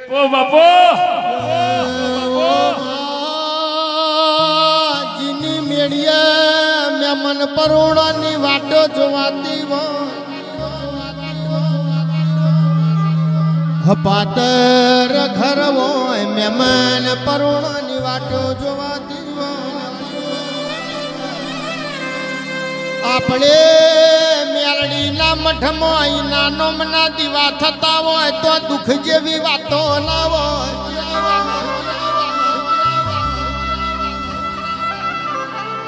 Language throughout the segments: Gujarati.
ઓ બાપો જીની મેળીએ મેમન પરોડાની વાટો જોવાતી હપાતર ઘર હોય મેમન પરોડાની વાટો જોવાતી આપણે મેલડીના મઠમાં નાનો મના દીવા થતા હોય તો દુઃખ જેવી વાતો ના હોય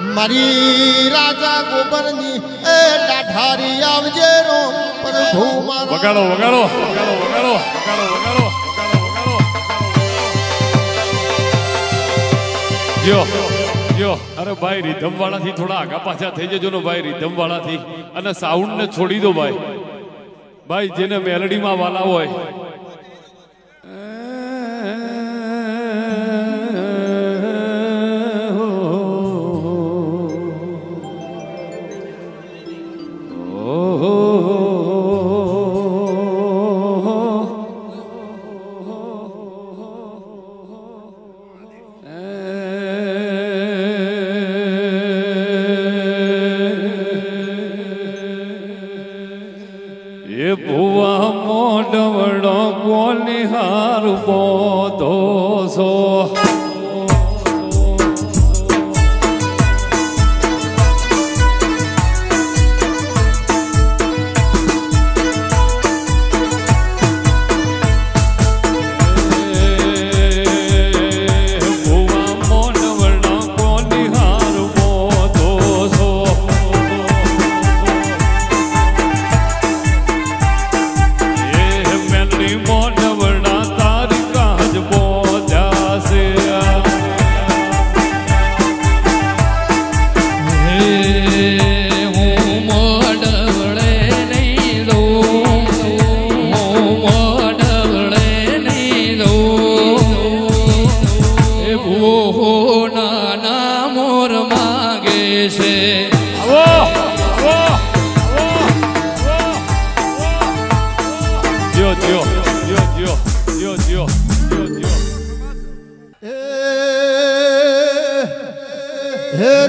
મારી રાજા ગોબરની એ ડાઢારી આવજે રો પ્રભુ મારો વગાડો વગાડો વગાડો વગાડો વગાડો વગાડો જો જો અરે ભાઈ રીધમ વાળાથી થોડા આગા પાછા થઈ જજો ને ભાઈ રીધમ વાળાથી અને સાઉન્ડ ને છોડી દો ભાઈ ભાઈ જેને મેલડીમાં વાલા હોય એ ભુવા મોઢવડો કોલિહાર બોધો છો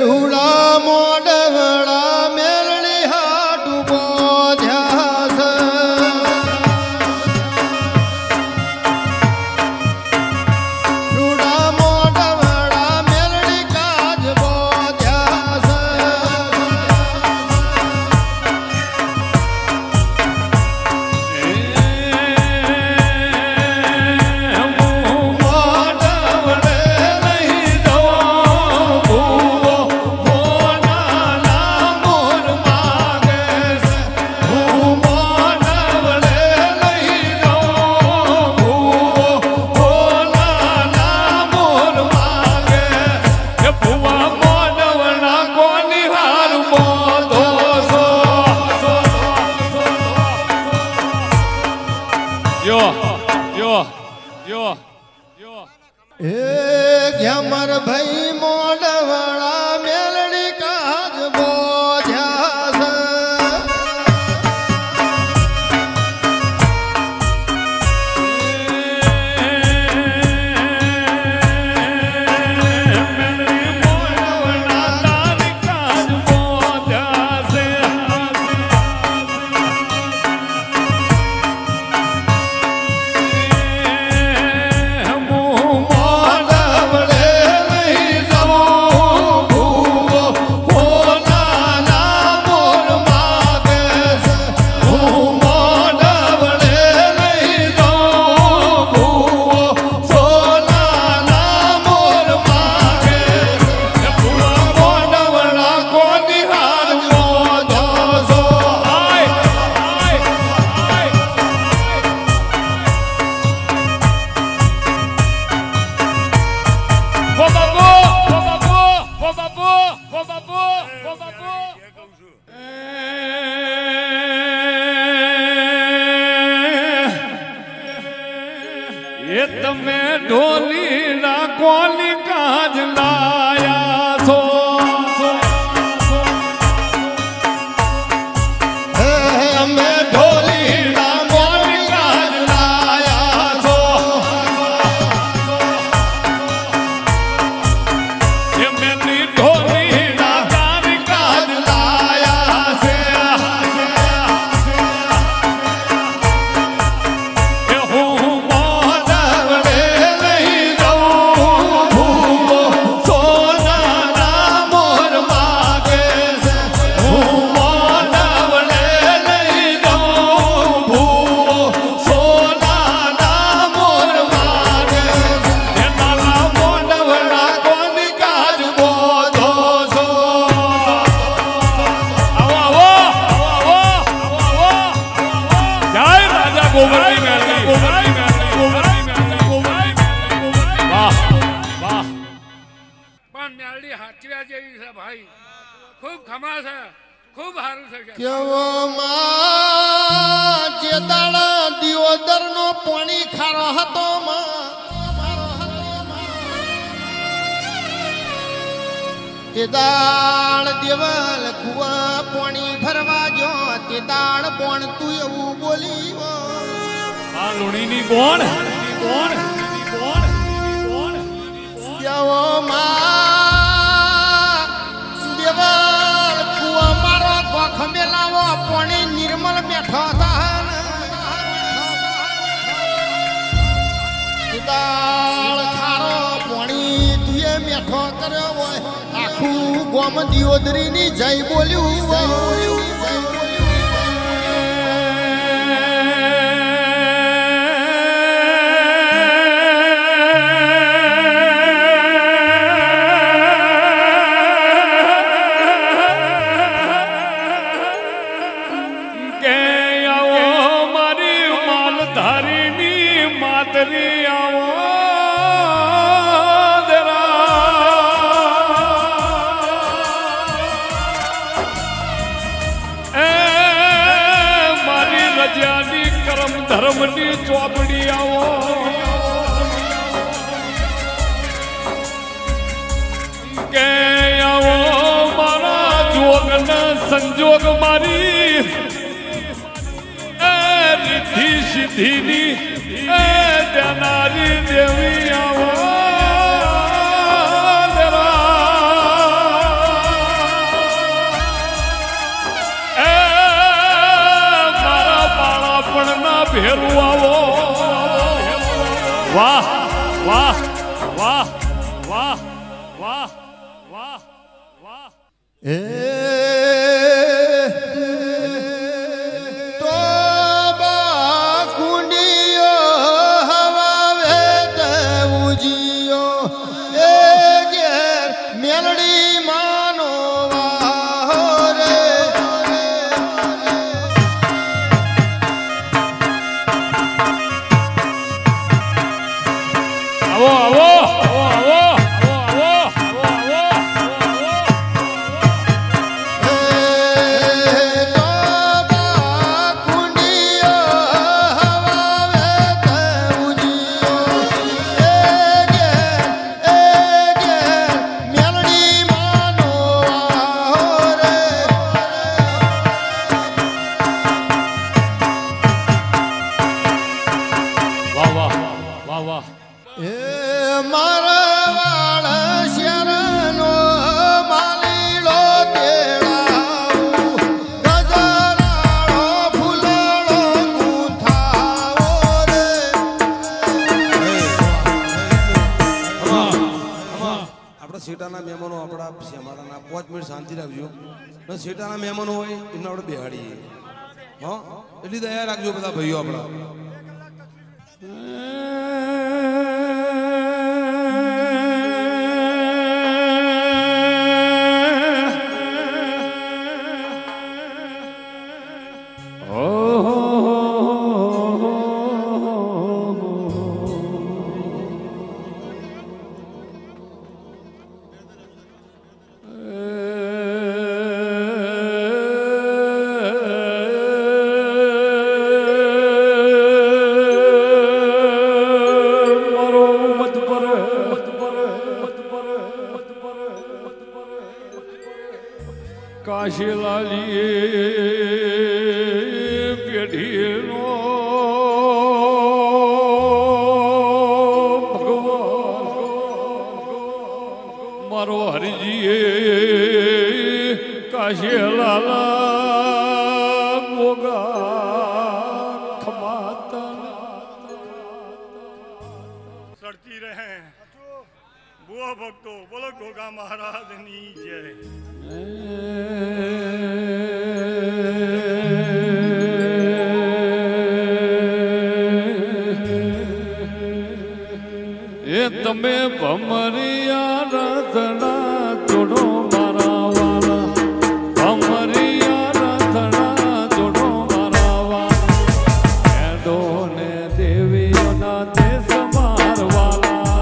રૂડા મોડવડા મેલડી હાડુ બોધ્યા રૂડા મોડવડા મેલડી કાજ બોધ્યા માર ભાઈ મોડવડા મેલડી કાજ બોધ્યા એ તમે ઢોલી કોલી કાજ લાયા છો અમે ઢોલી કોલી કાજ લાયા છો ભાઈ ખૂબ ખમા છે ખૂબ સારું છે કેવો માં જે દાડા દિયોદર નો પાણી ખારો હતો તે દાળ દેવલ કુવા પાણી ભરવા જો તે દાળ બોણ તું એવું બોલી આ લુણીની કોણ કોણ કોણ કોણ કેવો માં દેવલ કુવા મારો ગોખ મેલાવો પાણી નિર્મળ બેઠો હતા દાળ ખારો પાણી તુએ મેઠો કર્યો હોય આખું ગોમ દિયોદરી ની જય બોલ્યું જય બોલ્યું જય ધર્મની ચોપડી આવો કે આવો મારા જોગના સંજોગ મારી રિદ્ધિ સિદ્ધિની દેનારી દેવી આવો ભેરું આવો વાહ વાહ વાહ વાહ વાહ વાહ વાહ તો કુંડીઓ હવા વેત ઉજીયો એ ઘેર મેલડી માનો વારે આવો આવો સેટાના મહેમાનો આપણા અમારાના 5 મિનિટ શાંતિ રાખજો સેટાના મહેમાનો હોય એમને આપણે બેહાડીએ હા એટલી દયા રાખજો બધા ભાઈઓ આપણા કાશીલાલી પેઢીનો ભગવાન મારો હરિજીએ કાશીલાલા ગોગા ખમાતા સડતી રહે બુआ ભક્તો બોલો ગોગા મહારાજની જય એ તમે ભમરિયા રથના જોડો મારા વાલા ભમરિયા રથના જોડો મારા વાલા એડો ને દેવીઓના દેશ મારવાલા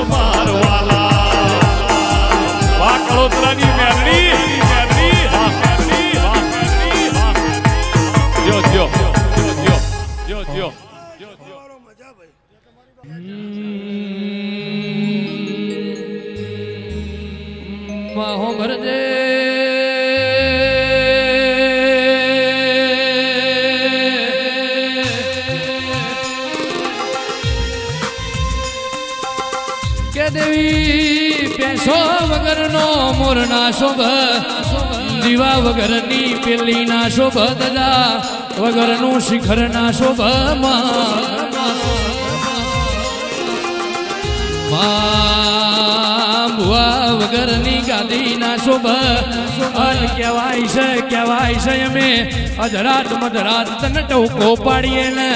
મારવાલા વાહ કળોતરાની મેલડી જો જો જો જો જો મજા ભાઈ માહો ભરજે કે દેવી પેસો વગરનો મોરના શોભ દીવા વગરની પેલી ના શોભ દદા વગરનું શિખર ના શોભ ભુવા વગરની ગાદી ના શોભ અન કહેવાય છે અમે અધરાત મધરાત તને ટોકો પાડીએ ને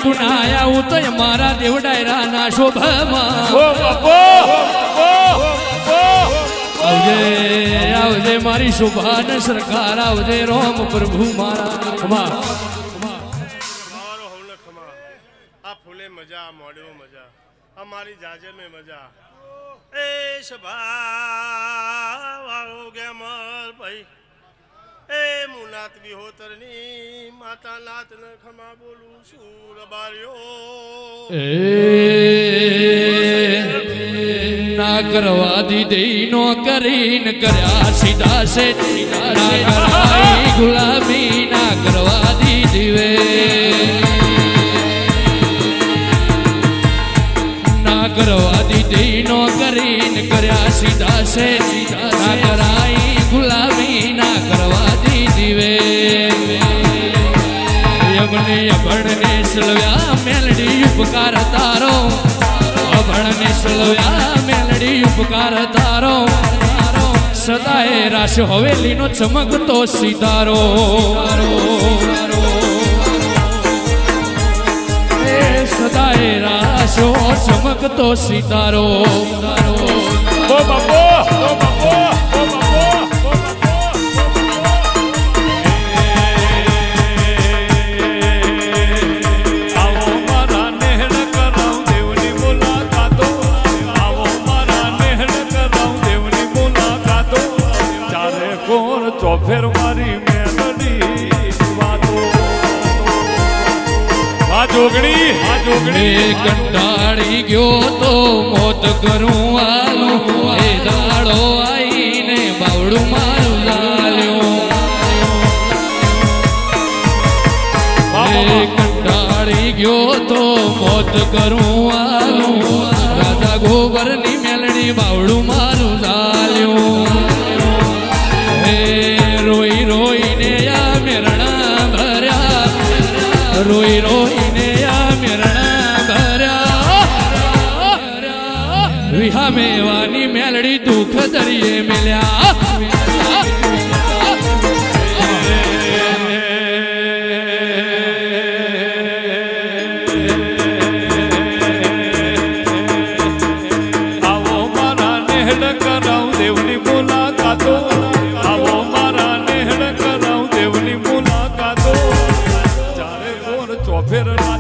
તું ના આયા તો મારા દેવડાયરા ના શોભમાં આવજે મારી શોભા ને સરકાર આવજે રોમ પ્રભુ મારા આ ફૂલે મજા મોડ્યો મજા અમારી જાજે મેં મજા એ સભા વાળો ગેમર ભાઈ એ મુનાત વિહોતરની માતા નાત ને ખમા બોલું છું રબાર્યો ના કરવા દીધી નો કરીને કર્યા સીધા છે ના કરાઈ ગુલામી ના કરવા દીધી વે ના કરવા દીધી નો કરીને કર્યા સીધા છે ના કરાઈ ગુલામી ના કરવા દીધી વે યમને યભણને સલવ્યા મેલડી ઉપકાર તારો અભણને સલવ્યા મેલડી ઉપકાર તારો સદાય રાશ હવેલીનો ચમકતો સિતારો સદાય રાશો ચમકતો સિતારો ચોફેર મારી મેલડી વાતો આ જોગણી કંટાળી ગયો તો મોત કરું આલું એ દાડો આઈને બાવડું મારું લાલ્યું કંટાળી ગયો તો મોત કરું આલું રાજા ગોબરની મેલડી બાવડું મારું લાલ્યું રોઈ રોઈને આ મેરણા ભર્યા રોઈ રોઈને આ મેરણા ભર્યા વિહા મેવાની મેલડી દુઃખ દરિયે મેલ્યા આવો મારા નેહડ કરાવ દેવની મુલાકાતો ચોફેર